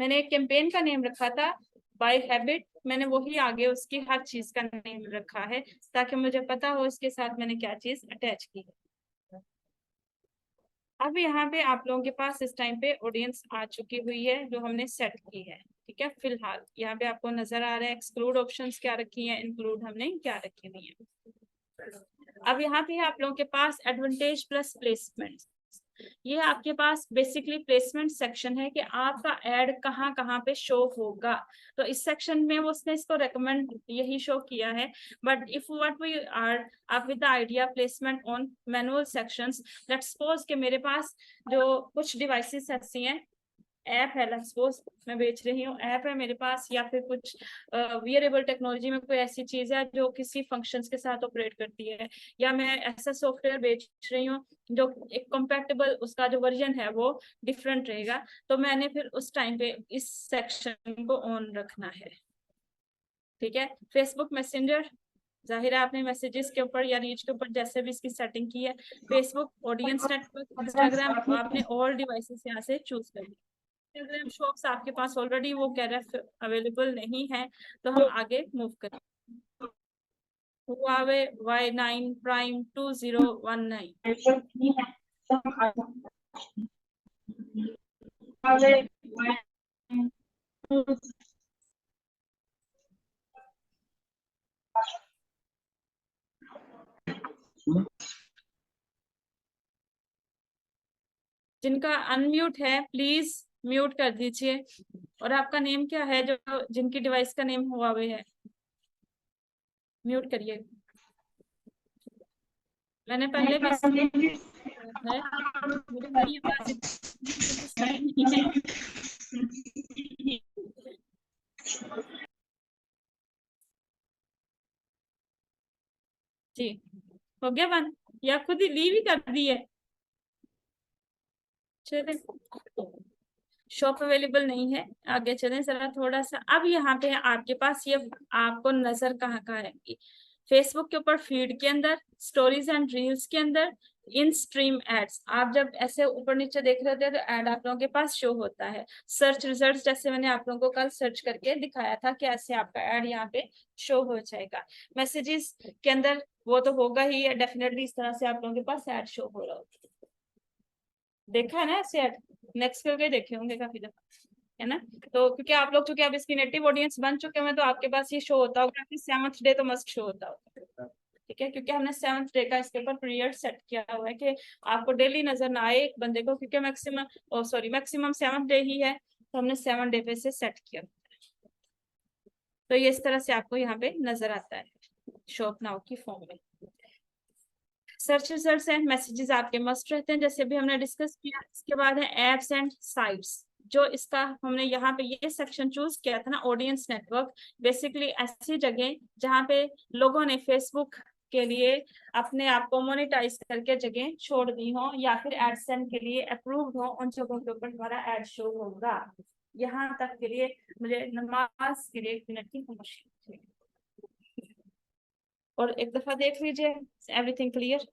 मैंने एक कैंपेन का नेम रखा था बाय हैबिट, मैंने वही आगे उसकी हर चीज का नेम रखा है ताकि मुझे पता हो इसके साथ मैंने क्या चीज अटैच की है। अब यहाँ पे आप लोगों के पास इस टाइम पे ऑडियंस आ चुकी हुई है जो हमने सेट की है। ठीक है, फिलहाल यहाँ पे आपको नजर आ रहा है एक्सक्लूड ऑप्शंस क्या रखी है, इंक्लूड हमने क्या रखी हुई है। अब यहाँ पे आप लोगों के पास एडवांटेज प्लस प्लेसमेंट, ये आपके पास बेसिकली प्लेसमेंट सेक्शन है कि आपका एड कहाँ कहाँ पे शो होगा। तो इस सेक्शन में वो उसने इसको रेकमेंड यही शो किया है, but if what we are up with the idea placement on manual sections, let's suppose कि मेरे पास जो कुछ डिवाइसेस ऐसी हैं, ऐप है, लेट्स सपोज मैं बेच रही हूँ, ऐप है मेरे पास, या फिर कुछ वियरेबल टेक्नोलॉजी में कोई ऐसी चीज है जो किसी फंक्शंस के साथ ऑपरेट करती है, या मैं ऐसा सॉफ्टवेयर बेच रही हूँ जो एक कंपैटिबल उसका जो वर्जन है वो डिफरेंट रहेगा, तो मैंने फिर उस टाइम पे इस सेक्शन को ऑन रखना है। ठीक है, फेसबुक मैसेंजर, जाहिर है आपने मैसेजेस के ऊपर या रीच के ऊपर जैसे भी इसकी सेटिंग की है। फेसबुक ऑडियंस नेटवर्क, इंस्टाग्राम आपने ऑल डिवाइसेस यहाँ से चूज कर लिया। इंस्टाग्राम शॉप्स आपके पास ऑलरेडी वो कह रहा है अवेलेबल नहीं है, तो हम आगे मूव करें। हुआवे Y9 प्राइम 2019, जिनका अनम्यूट है प्लीज म्यूट कर दीजिए। और आपका नेम क्या है, जो जिनकी डिवाइस का नेम हुआवे है, म्यूट करिए। मैंने पहले भी है, मुझे मेरी आवाज नहीं है। जी, हो गया बंद या खुद ही लीव ही कर दी है। चले, शॉप अवेलेबल नहीं है, आगे चलें जरा थोड़ा सा। अब यहाँ पे आपके पास ये आपको नजर कहाँ कहाँ आएगी, फेसबुक के ऊपर फीड के अंदर, स्टोरीज एंड रील्स के अंदर, इन स्ट्रीम एड्स। आप जब ऐसे ऊपर नीचे देख रहे थे तो एड आप लोगों के पास शो होता है। सर्च रिजल्ट्स, जैसे मैंने आप लोगों को कल सर्च करके दिखाया था कि ऐसे आपका एड यहाँ पे शो हो जाएगा। मैसेजेस के अंदर वो तो होगा ही डेफिनेटली, इस तरह से आप लोगों के पास एड शो हो रहा होगा। देखा है ना ऐसे ऐड, नेक्स्ट करके देखे होंगे काफी दफा, है ना। तो क्योंकि आप लोग चूंकि अब इसकी नेटिव ऑडियंस बन चुके हैं तो आपके पास ये शो होता होगा कि 7th डे तो मस्ट शो होता होगा। ठीक है, क्योंकि हमने 7th डे का इसके ऊपर पीरियड सेट किया हुआ है कि आपको डेली नजर ना आए एक बंदे को, क्योंकि मैक्सिमम 7th डे ही है, तो हमने 7 डे पे से सेट किया। तो ये इस तरह से आपको यहाँ पे नजर आता है शॉप नाउ की फॉर्म में। सर्च रिजल्ट्स एंड मैसेजेस आपके मस्ट रहते हैं जैसे भी हमने डिस्कस किया। इसके बाद है एप्स एंड साइट्स, जो इसका हमने यहाँ पे ये सेक्शन चूज किया था ना, ऑडियंस नेटवर्क, बेसिकली ऐसी जगह जहाँ पे लोगों ने फेसबुक के लिए अपने आप को मोनेटाइज करके जगह छोड़ दी हो या फिर एडसेंड के लिए अप्रूव्ड हो, उन जगहों के ऊपर हमारा एड शो होगा। यहाँ तक के लिए मुझे नमाज के लिए 1 मिनट की खामोशी, और एक दफा देख लीजिए, एवरीथिंग क्लियर।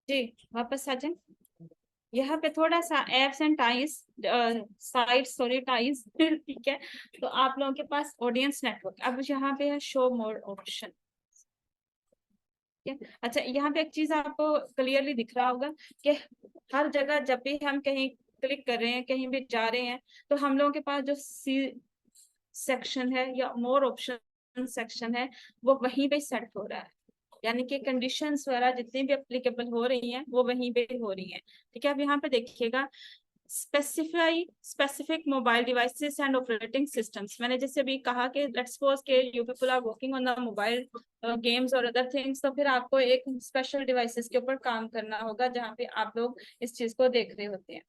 जी वापस आ जाए। यहाँ पे थोड़ा सा apps and ties, site sorry ties ठीक है। तो आप लोगों के पास ऑडियंस नेटवर्क, अब यहाँ पे है शो मोर ऑप्शन। अच्छा, यहाँ पे एक चीज आपको क्लियरली दिख रहा होगा कि हर जगह जब भी हम कहीं क्लिक कर रहे हैं, कहीं भी जा रहे हैं, तो हम लोगों के पास जो सी सेक्शन है या मोर ऑप्शन सेक्शन है, वो वहीं पे सेट हो रहा है। यानी कि कंडीशंस वगैरह जितनी भी एप्लीकेबल हो रही हैं वो वहीं पे हो रही हैं। ठीक है, अब यहाँ पे देखिएगा specify specific mobile devices and operating systems. मैंने जैसे भी कहा कि लेट्स सपोज के you people are working on the mobile games और अदर थिंग्स, तो फिर आपको एक स्पेशल डिवाइसेस के ऊपर काम करना होगा जहाँ पे आप लोग इस चीज को देख रहे होते हैं।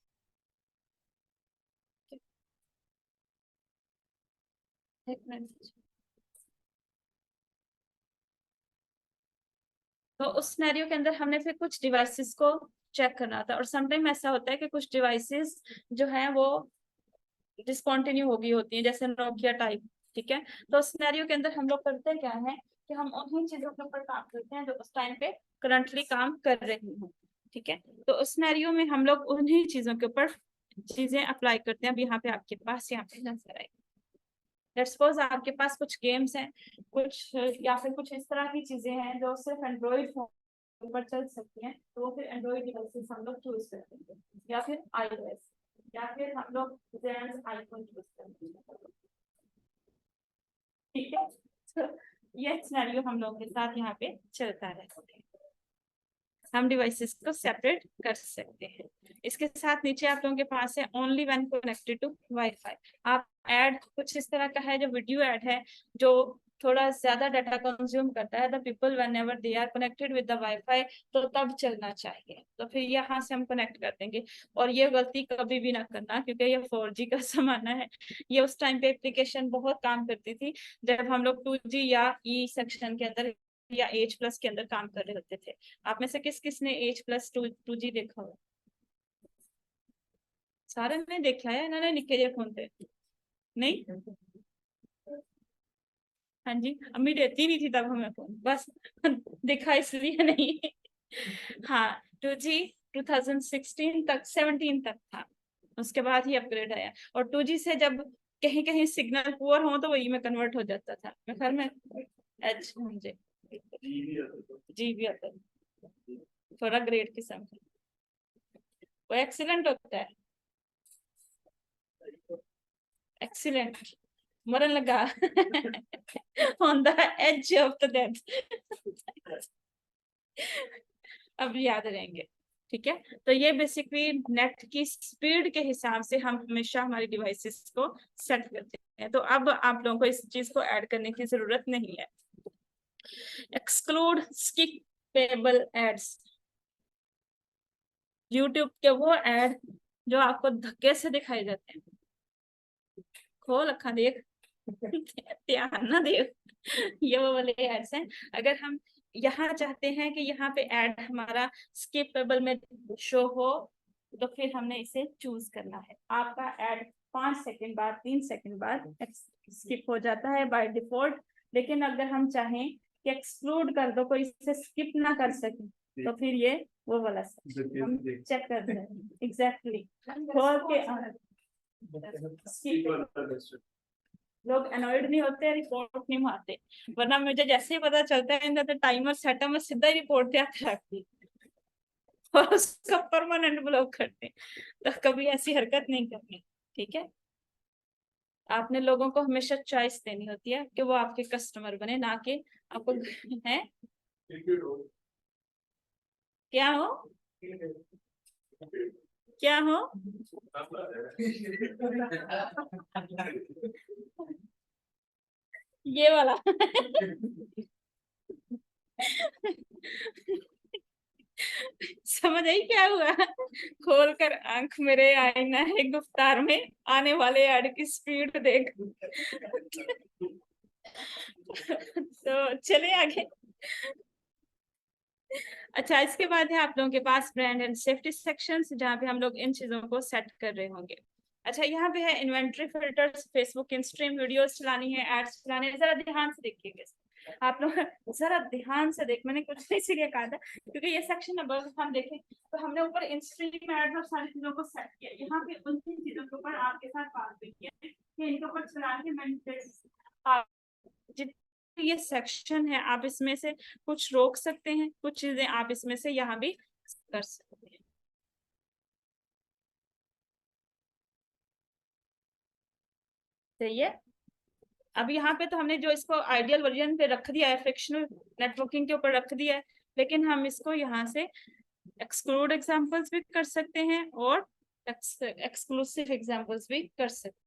एक मिनट। तो उस सिनेरियो के अंदर हमने फिर कुछ डिवाइसेस को चेक करना था, और समटाइम ऐसा होता है कि कुछ डिवाइसेस जो है वो डिसकंटिन्यू हो गई होती है, जैसे नोकिया टाइप। ठीक है, तो सिनेरियो के अंदर हम लोग करते क्या है कि हम उन्हीं चीजों के ऊपर काम करते हैं जो उस टाइम पे करंटली काम कर रही हूँ। ठीक है, तो उस सिनेरियो में हम लोग उन्हीं चीजों के ऊपर चीजें अप्लाई करते हैं। अब यहाँ पे आपके पास यहाँ पे नजर आएगी, लेट्स सपोज आपके पास कुछ गेम्स हैं, कुछ या फिर कुछ इस तरह की चीजें हैं जो सिर्फ एंड्रॉइड फोन पर चल सकती हैं, तो वो फिर एंड्रॉइड डिवाइसेस हम लोग चूज करते हैं, या फिर iOS, या फिर हम लोग आईफोन चूज करते हैं। ठीक है, तो ये सिनेरियो हम लोग के साथ यहाँ पे चलता रहता है। हम डिवाइसेस को सेपरेट कर सकते हैं। इसके साथ नीचे आप लोगों के पास है only when connected to WiFi. आप ऐड कुछ इस तरह का है जो वीडियो ऐड है, जो थोड़ा ज्यादा डाटा कंज्यूम करता है, the people whenever they are connected with the WiFi, तो तब चलना चाहिए। तो फिर यहाँ से हम कनेक्ट कर देंगे। और ये गलती कभी भी ना करना, क्योंकि ये 4G का जमाना है। ये उस टाइम पे एप्लीकेशन बहुत काम करती थी जब हम लोग 2G या ई सेक्शन के अंदर या H+ के अंदर काम कर रहे होते थे। आप में से किस किस ने H+2G देखा हो? सारे ने देखा है, इन्होंने निके जे फोन थे नहीं? हाँ जी, अम्मी देती नहीं थी तब हमें फोन, बस दिखा इसलिए नहीं। हाँ, 2G 2016 तक 17 तक था, उसके बाद ही अपग्रेड आया। और 2G से जब कहीं कहीं सिग्नल पुअर हो तो वही में कन्वर्ट हो जाता था। मैं घर में एच, हाँ जी, जी भी आता थोड़ा ग्रेड किस्म का, वो एक्सीलेंट होता है, एक्सीलेंट, मरन लगा on the edge of the death. अब याद रहेंगे। ठीक है, तो ये बेसिकली नेट की स्पीड के हिसाब से हम हमेशा हमारी डिवाइसेस को सेट करते हैं। तो अब आप लोगों को इस चीज को ऐड करने की जरूरत नहीं है। एक्सक्लूड स्किपेबल एड्स, यूट्यूब के वो ऐड जो आपको धक्के से दिखाई देते हैं। खोल अखा देख ध्यान ना दे, ये वो वाले एड्स हैं। अगर हम यहाँ चाहते हैं कि यहाँ पे ऐड हमारा स्किपेबल में शो हो, तो फिर हमने इसे चूज करना है। आपका ऐड 5 सेकंड बाद 3 सेकंड बाद स्किप हो जाता है बाय डिफॉल्ट। लेकिन अगर हम चाहें कि एक्सक्लूड कर दो, कोई इसे स्किप ना कर सके, तो फिर ये वो वाला हम चेक कर रहे हैं एग्जैक्टली खोल के। लोग अनॉयड नहीं होते, रिपोर्ट नहीं मारते, वरना मुझे जैसे ही पता चलता है इनका तो टाइमर सेट है, मैं सीधा ही रिपोर्ट तैयार रखती और उसका परमानेंट ब्लॉक करते। तो कभी ऐसी हरकत नहीं करनी। ठीक है, आपने लोगों को हमेशा चॉइस देनी होती है कि वो आपके कस्टमर बने, ना कि आपको है क्या हो क्या हो। ये वाला समझ आई क्या हुआ? खोलकर आंख मेरे आईना है गुफ्तार में, आने वाले ऐड की स्पीड देख। तो चले आगे। अच्छा, इसके बाद है आप लोगों के पास ब्रांड एंड सेफ्टी सेक्शंस, जहाँ पे हम लोग इन चीजों को सेट कर रहे होंगे। अच्छा, यहाँ पे है इन्वेंटरी फिल्टर्स, फेसबुक इन स्ट्रीम वीडियोस चलानी है, एड्स चलाने हैं, जरा ध्यान से देखिएगा। आप लोग जरा ध्यान से देख, मैंने कुछ इसीलिए कहा था क्योंकि ये सेक्शन अगर हम देखें तो हमने ऊपर इंस्ट्रीम एड और सारी चीजों को सेट किया, यहाँ पे उन चीजों के ऊपर आपके साथ बात हुई है कि इनके ऊपर चला के मैंने जितने ये सेक्शन है आप इसमें से कुछ रोक सकते हैं, कुछ चीजें आप इसमें से यहाँ भी कर सकते हैं। सही है। अब यहाँ पे तो हमने जो इसको आइडियल वर्जन पे रख दिया है, फ्रिक्शनल नेटवर्किंग के ऊपर रख दिया है, लेकिन हम इसको यहाँ से एक्सक्लूड एग्जांपल्स भी कर सकते हैं और एक्सक्लूसिव एग्जांपल्स भी कर सकते हैं।